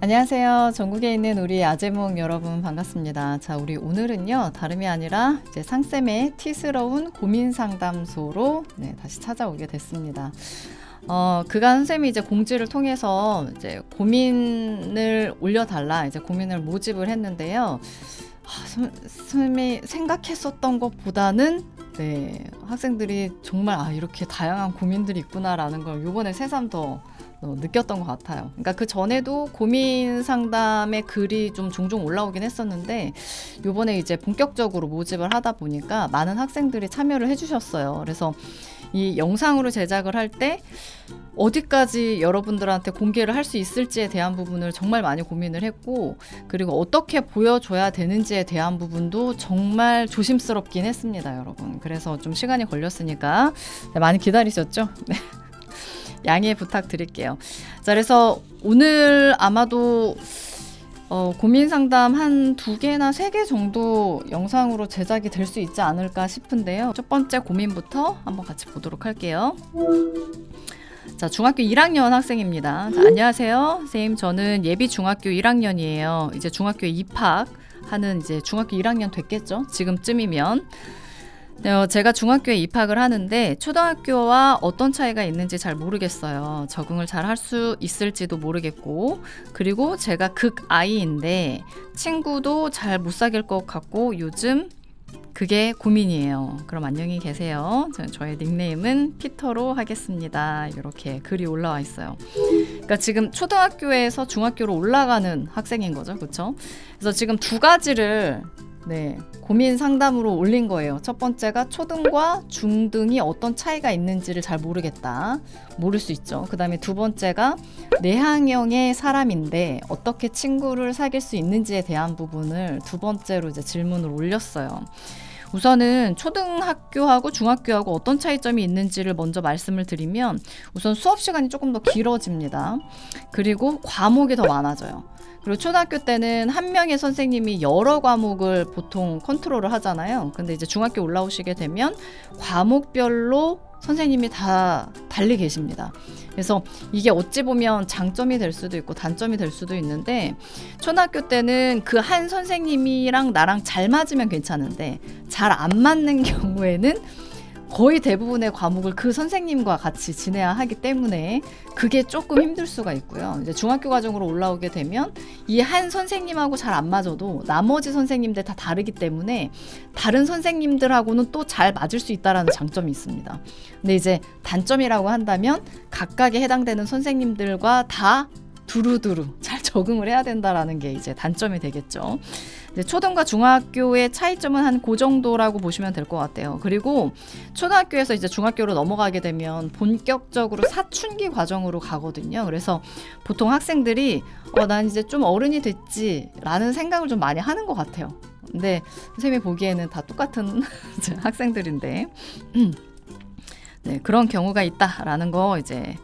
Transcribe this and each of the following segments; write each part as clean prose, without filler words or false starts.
안녕하세요. 전국에 있는 우리 아재몽 여러분 반갑습니다. 자, 우리 오늘은요, 다름이 아니라 이제 상쌤의 티스러운 고민 상담소로 다시 찾아오게 됐습니다. 그간 선생님이 이제 공지를 통해서 이제 고민을 올려달라, 이제 고민을 모집을 했는데요. 선생님이 생각했었던 것보다는 학생들이 정말 이렇게 다양한 고민들이 있구나라는 걸 요번에 새삼 더 느꼈던 것 같아요. 그러니까 그 전에도 고민 상담의 글이 좀 종종 올라오긴 했었는데 요번에 이제 본격적으로 모집을 하다 보니까 많은 학생들이 참여를 해주셨어요. 그래서 이 영상으로 제작을 할 때 어디까지 여러분들한테 공개를 할 수 있을지에 대한 부분을 정말 많이 고민을 했고, 그리고 어떻게 보여줘야 되는지에 대한 부분도 정말 조심스럽긴 했습니다, 여러분. 그래서 좀 시간이 걸렸으니까 많이 기다리셨죠? 네. 양해 부탁드릴게요. 자, 그래서 오늘 아마도 고민 상담 한 2개나 3개 정도 영상으로 제작이 될 수 있지 않을까 싶은데요. 첫 번째 고민부터 한번 같이 보도록 할게요. 자, 중학교 1학년 학생입니다. 자, 안녕하세요. 선생님, 저는 예비 중학교 1학년이에요. 이제 중학교에 입학하는 이제 중학교 1학년 됐겠죠? 지금쯤이면. 제가 중학교에 입학을 하는데 초등학교와 어떤 차이가 있는지 잘 모르겠어요. 적응을 잘 할 수 있을지도 모르겠고, 그리고 제가 극아이인데 친구도 잘 못 사귈 것 같고 요즘 그게 고민이에요. 그럼 안녕히 계세요. 저의 닉네임은 피터로 하겠습니다. 이렇게 글이 올라와 있어요. 그러니까 지금 초등학교에서 중학교로 올라가는 학생인 거죠. 그렇죠? 그래서 지금 2가지를 고민 상담으로 올린 거예요. 첫 번째가 초등과 중등이 어떤 차이가 있는지를 잘 모르겠다. 모를 수 있죠. 그 다음에 2번째가 내향형의 사람인데 어떻게 친구를 사귈 수 있는지에 대한 부분을 2번째로 이제 질문을 올렸어요. 우선은 초등학교하고 중학교하고 어떤 차이점이 있는지를 먼저 말씀을 드리면, 우선 수업 시간이 조금 더 길어집니다. 그리고 과목이 더 많아져요. 그리고 초등학교 때는 한 명의 선생님이 여러 과목을 보통 컨트롤을 하잖아요. 근데 이제 중학교 올라오시게 되면 과목별로 선생님이 다 달리 계십니다. 그래서 이게 어찌 보면 장점이 될 수도 있고 단점이 될 수도 있는데, 초등학교 때는 그 한 선생님이랑 나랑 잘 맞으면 괜찮은데 잘 안 맞는 경우에는 거의 대부분의 과목을 그 선생님과 같이 지내야 하기 때문에 그게 조금 힘들 수가 있고요. 이제 중학교 과정으로 올라오게 되면 이 한 선생님하고 잘 안 맞아도 나머지 선생님들 다 다르기 때문에 다른 선생님들하고는 또 잘 맞을 수 있다라는 장점이 있습니다. 근데 이제 단점이라고 한다면 각각에 해당되는 선생님들과 다 두루두루 잘 적응을 해야 된다라는 게 이제 단점이 되겠죠. 초등과 중학교의 차이점은 한 그 정도라고 보시면 될 것 같아요. 그리고 초등학교에서 이제 중학교로 넘어가게 되면 본격적으로 사춘기 과정으로 가거든요. 그래서 보통 학생들이 난 이제 좀 어른이 됐지라는 생각을 좀 많이 하는 것 같아요. 근데 선생님이 보기에는 다 똑같은 학생들인데 그런 경우가 있다라는 거 이제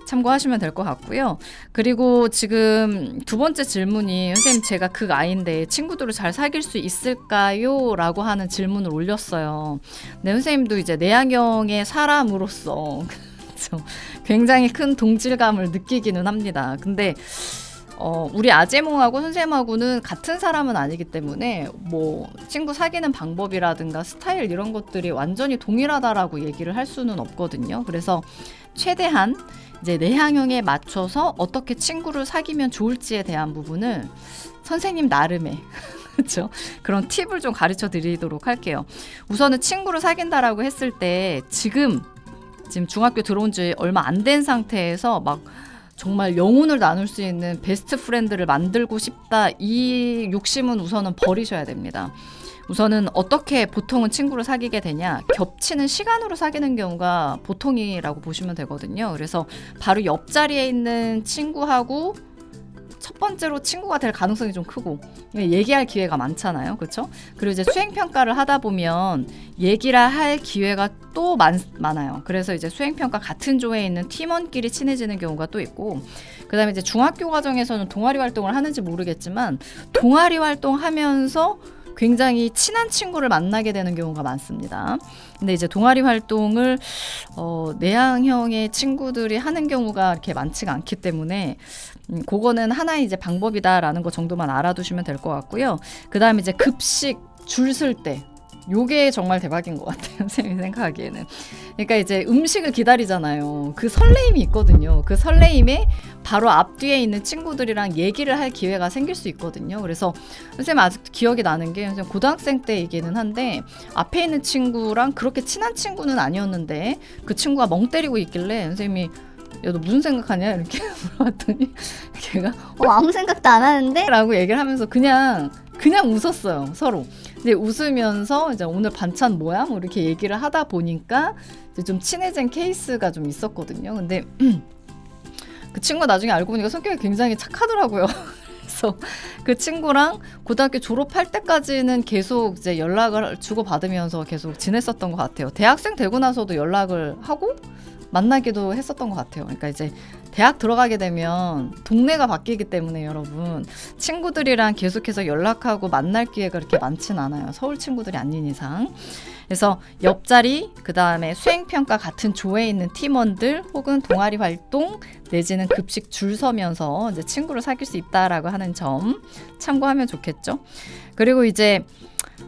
참고하시면 될 것 같고요. 그리고 지금 2번째 질문이, 선생님 제가 극아이인데 친구들을 잘 사귈 수 있을까요? 라고 하는 질문을 올렸어요. 네, 선생님도 이제 내향형의 사람으로서 굉장히 큰 동질감을 느끼기는 합니다. 근데 우리 아재몽하고 선생님하고는 같은 사람은 아니기 때문에 뭐 친구 사귀는 방법이라든가 스타일 이런 것들이 완전히 동일하다라고 얘기를 할 수는 없거든요. 그래서 최대한 이제 내향형에 맞춰서 어떻게 친구를 사귀면 좋을지에 대한 부분을 선생님 나름의 그렇죠? 그런 팁을 좀 가르쳐 드리도록 할게요. 우선은 친구를 사귄다라고 했을 때 지금 중학교 들어온 지 얼마 안 된 상태에서 막 정말 영혼을 나눌 수 있는 베스트 프렌드를 만들고 싶다, 이 욕심은 우선은 버리셔야 됩니다. 우선은 어떻게 보통은 친구를 사귀게 되냐, 겹치는 시간으로 사귀는 경우가 보통이라고 보시면 되거든요. 그래서 바로 옆자리에 있는 친구하고 첫 번째로 친구가 될 가능성이 좀 크고 얘기할 기회가 많잖아요. 그렇죠? 그리고 이제 수행평가를 하다 보면 얘기를 할 기회가 또 많아요. 그래서 이제 수행평가 같은 조에 있는 팀원끼리 친해지는 경우가 또 있고, 그 다음에 이제 중학교 과정에서는 동아리 활동을 하는지 모르겠지만 동아리 활동하면서 굉장히 친한 친구를 만나게 되는 경우가 많습니다. 근데 이제 동아리 활동을 내향형의 친구들이 하는 경우가 이렇게 많지가 않기 때문에 그거는 하나의 이제 방법이다라는 거 정도만 알아두시면 될 것 같고요. 그 다음에 이제 급식 줄 쓸 때 요게 정말 대박인 것 같아요. 선생님이 생각하기에는. 그러니까 이제 음식을 기다리잖아요. 그 설레임이 있거든요. 그 설레임에 바로 앞뒤에 있는 친구들이랑 얘기를 할 기회가 생길 수 있거든요. 그래서 선생님 아직도 기억이 나는 게 선생님 고등학생 때 얘기는 한데 앞에 있는 친구랑 그렇게 친한 친구는 아니었는데 그 친구가 멍 때리고 있길래 선생님이 야, 너 무슨 생각하냐? 이렇게 물어봤더니 걔가 아무 생각도 안 하는데? 라고 얘기를 하면서 그냥 웃었어요. 서로. 근데 웃으면서 이제 오늘 반찬 뭐야? 뭐 이렇게 얘기를 하다 보니까 이제 좀 친해진 케이스가 좀 있었거든요. 근데 그 친구가 나중에 알고 보니까 성격이 굉장히 착하더라고요. 그래서 그 친구랑 고등학교 졸업할 때까지는 계속 이제 연락을 주고받으면서 계속 지냈었던 것 같아요. 대학생 되고 나서도 연락을 하고 만나기도 했었던 것 같아요. 그러니까 이제 대학 들어가게 되면 동네가 바뀌기 때문에 여러분 친구들이랑 계속해서 연락하고 만날 기회가 그렇게 많진 않아요. 서울 친구들이 아닌 이상. 그래서 옆자리, 그 다음에 수행평가 같은 조에 있는 팀원들 혹은 동아리 활동 내지는 급식 줄 서면서 이제 친구를 사귈 수 있다라고 하는 점 참고하면 좋겠죠. 그리고 이제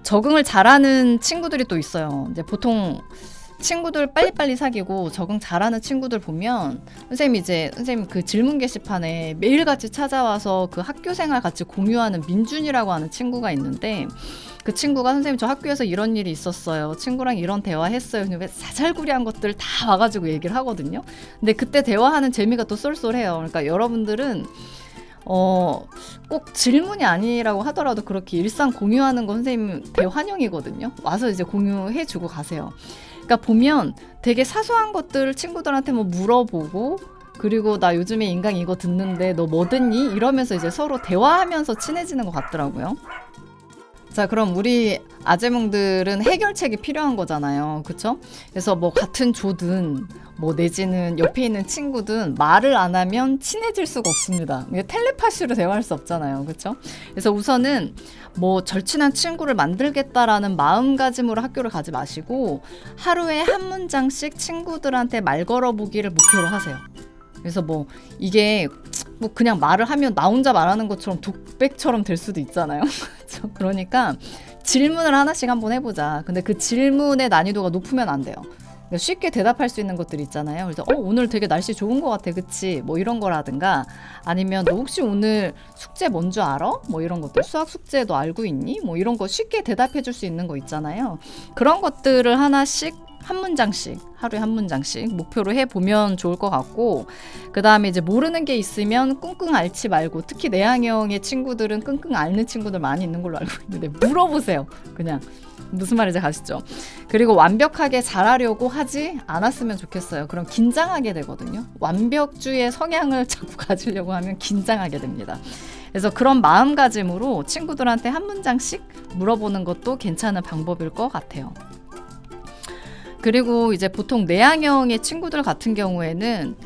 적응을 잘하는 친구들이 또 있어요. 이제 보통 친구들 빨리빨리 사귀고 적응 잘하는 친구들 보면 선생님 그 질문 게시판에 매일같이 찾아와서 그 학교 생활 같이 공유하는 민준이라고 하는 친구가 있는데 그 친구가 선생님 저 학교에서 이런 일이 있었어요. 친구랑 이런 대화했어요. 왜 사잘구리한 것들 다 와가지고 얘기를 하거든요. 근데 그때 대화하는 재미가 또 쏠쏠해요. 그러니까 여러분들은 꼭 질문이 아니라고 하더라도 그렇게 일상 공유하는 건 선생님 대환영이거든요. 와서 이제 공유해주고 가세요. 그러니까 보면 되게 사소한 것들 친구들한테 뭐 물어보고 그리고 나 요즘에 인강 이거 듣는데 너 뭐 듣니? 이러면서 이제 서로 대화하면서 친해지는 것 같더라고요. 자, 그럼 우리 아재몽들은 해결책이 필요한 거잖아요. 그쵸? 그래서 뭐 같은 조든 뭐 내지는 옆에 있는 친구든 말을 안 하면 친해질 수가 없습니다. 이게 텔레파시로 대화할 수 없잖아요. 그쵸? 그래서 우선은 뭐 절친한 친구를 만들겠다라는 마음가짐으로 학교를 가지 마시고 하루에 한 문장씩 친구들한테 말 걸어보기를 목표로 하세요. 그래서 뭐 이게 뭐 그냥 말을 하면 나 혼자 말하는 것처럼 독백처럼 될 수도 있잖아요. 그러니까 질문을 하나씩 한번 해보자. 근데 그 질문의 난이도가 높으면 안 돼요. 그러니까 쉽게 대답할 수 있는 것들이 있잖아요. 그래서 오늘 되게 날씨 좋은 것 같아, 그치? 뭐 이런 거라든가 아니면 너 혹시 오늘 숙제 뭔 줄 알아? 뭐 이런 것들 수학 숙제 너 알고 있니? 뭐 이런 거 쉽게 대답해 줄 수 있는 거 있잖아요. 그런 것들을 하나씩 한 문장씩 하루에 한 문장씩 목표로 해보면 좋을 것 같고 그 다음에 이제 모르는 게 있으면 끙끙 앓지 말고 특히 내향형의 친구들은 끙끙 앓는 친구들 많이 있는 걸로 알고 있는데 물어보세요. 그냥 무슨 말인지 가시죠. 그리고 완벽하게 잘하려고 하지 않았으면 좋겠어요. 그럼 긴장하게 되거든요. 완벽주의 성향을 자꾸 가지려고 하면 긴장하게 됩니다. 그래서 그런 마음가짐으로 친구들한테 한 문장씩 물어보는 것도 괜찮은 방법일 것 같아요. 그리고 이제 보통 내향형의 친구들 같은 경우에는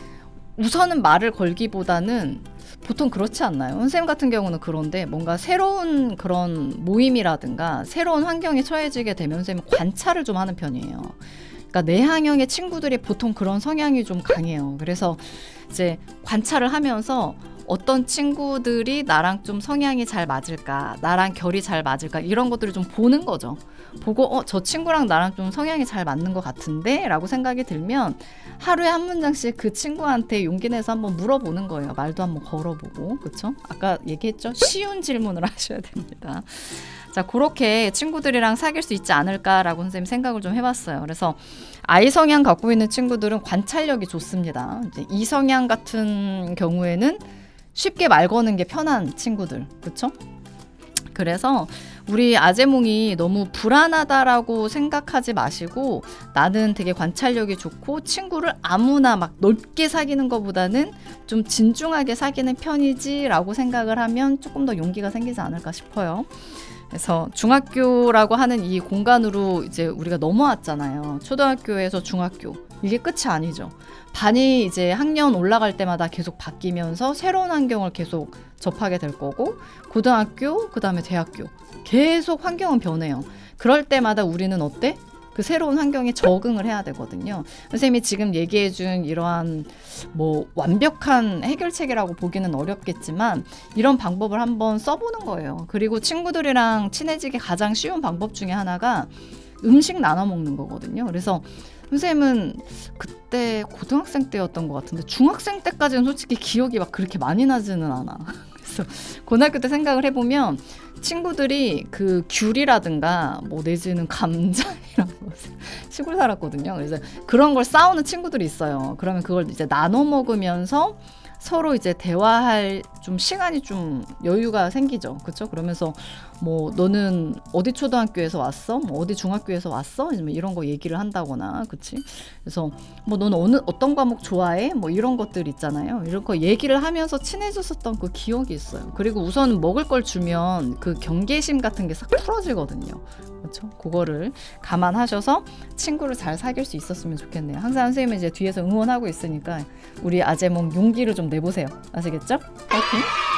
우선은 말을 걸기보다는 보통 그렇지 않나요? 선생님 같은 경우는 그런데 뭔가 새로운 그런 모임이라든가 새로운 환경에 처해지게 되면 선생님은 관찰을 좀 하는 편이에요. 그러니까 내향형의 친구들이 보통 그런 성향이 좀 강해요. 그래서 이제 관찰을 하면서 어떤 친구들이 나랑 좀 성향이 잘 맞을까, 나랑 결이 잘 맞을까 이런 것들을 좀 보는 거죠. 보고 저 친구랑 나랑 좀 성향이 잘 맞는 것 같은데 라고 생각이 들면 하루에 한 문장씩 그 친구한테 용기 내서 한번 물어보는 거예요. 말도 한번 걸어보고. 그렇죠? 아까 얘기했죠? 쉬운 질문을 하셔야 됩니다. 자, 그렇게 친구들이랑 사귈 수 있지 않을까라고 선생님 생각을 좀 해봤어요. 그래서 I 성향 갖고 있는 친구들은 관찰력이 좋습니다. 이제 E 성향 같은 경우에는 쉽게 말 거는 게 편한 친구들. 그렇죠? 그래서 우리 아재몽이 너무 불안하다라고 생각하지 마시고 나는 되게 관찰력이 좋고 친구를 아무나 막 넓게 사귀는 것보다는 좀 진중하게 사귀는 편이지라고 생각을 하면 조금 더 용기가 생기지 않을까 싶어요. 그래서 중학교라고 하는 이 공간으로 이제 우리가 넘어왔잖아요. 초등학교에서 중학교, 이게 끝이 아니죠. 반이 이제 학년 올라갈 때마다 계속 바뀌면서 새로운 환경을 계속 접하게 될 거고, 고등학교, 그 다음에 대학교 계속 환경은 변해요. 그럴 때마다 우리는 어때? 그 새로운 환경에 적응을 해야 되거든요. 선생님이 지금 얘기해준 이러한 뭐 완벽한 해결책이라고 보기는 어렵겠지만 이런 방법을 한번 써보는 거예요. 그리고 친구들이랑 친해지기 가장 쉬운 방법 중에 하나가 음식 나눠 먹는 거거든요. 그래서 선생님은 그때 고등학생 때였던 것 같은데 중학생 때까지는 솔직히 기억이 막 그렇게 많이 나지는 않아. 그래서 고등학교 때 생각을 해보면 친구들이 그 귤이라든가 뭐 내지는 감자 이런 거 시골 살았거든요. 그래서 그런 걸 싸우는 친구들이 있어요. 그러면 그걸 이제 나눠 먹으면서 서로 이제 대화할 좀 시간이 좀 여유가 생기죠. 그렇죠? 그러면서 뭐 너는 어디 초등학교에서 왔어? 뭐 어디 중학교에서 왔어? 이런 거 얘기를 한다거나, 그렇지? 그래서 뭐 너는 어떤 과목 좋아해? 뭐 이런 것들 있잖아요. 이런 거 얘기를 하면서 친해졌었던 그 기억이 있어요. 그리고 우선 먹을 걸 주면 그 경계심 같은 게 싹 풀어지거든요. 그렇죠? 그거를 감안하셔서 친구를 잘 사귈 수 있었으면 좋겠네요. 항상 선생님은 이제 뒤에서 응원하고 있으니까 우리 아재몽 용기를 좀 내보세요. 아시겠죠? 파이팅!